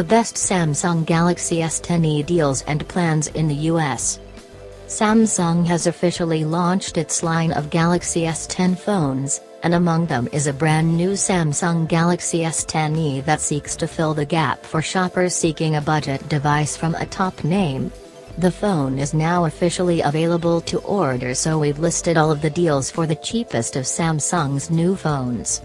The best Samsung Galaxy S10e deals and plans in the US. Samsung has officially launched its line of Galaxy S10 phones, and among them is a brand new Samsung Galaxy S10e that seeks to fill the gap for shoppers seeking a budget device from a top name. The phone is now officially available to order, so we've listed all of the deals for the cheapest of Samsung's new phones.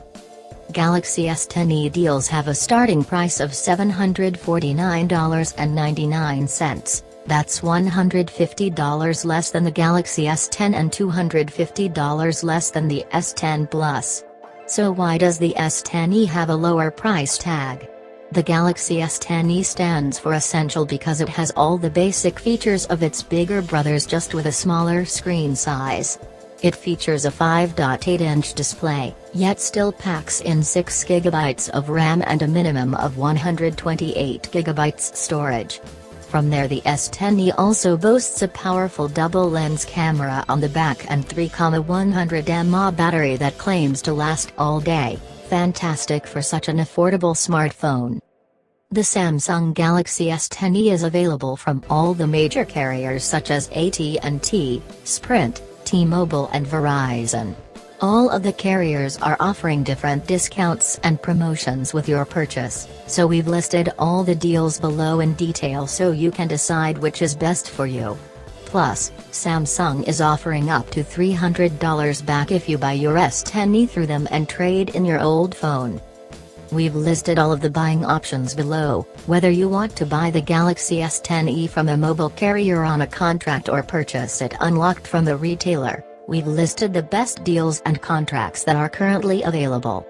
Galaxy S10e deals have a starting price of $749.99, that's $150 less than the Galaxy S10 and $250 less than the S10 Plus. So why does the S10e have a lower price tag? The Galaxy S10e stands for essential because it has all the basic features of its bigger brothers just with a smaller screen size. It features a 5.8-inch display, yet still packs in 6 GB of RAM and a minimum of 128 GB storage. From there, the S10e also boasts a powerful double-lens camera on the back and 3,100 mAh battery that claims to last all day, fantastic for such an affordable smartphone. The Samsung Galaxy S10e is available from all the major carriers such as AT&T, Sprint, T-Mobile and Verizon. All of the carriers are offering different discounts and promotions with your purchase, so we've listed all the deals below in detail so you can decide which is best for you. Plus, Samsung is offering up to $300 back if you buy your S10e through them and trade in your old phone. We've listed all of the buying options below, whether you want to buy the Galaxy S10e from a mobile carrier on a contract or purchase it unlocked from the retailer. We've listed the best deals and contracts that are currently available.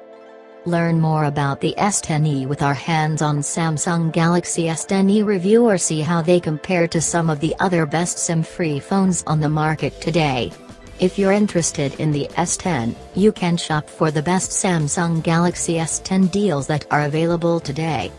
Learn more about the S10e with our hands-on Samsung Galaxy S10e review or see how they compare to some of the other best SIM-free phones on the market today. If you're interested in the S10, you can shop for the best Samsung Galaxy S10 deals that are available today.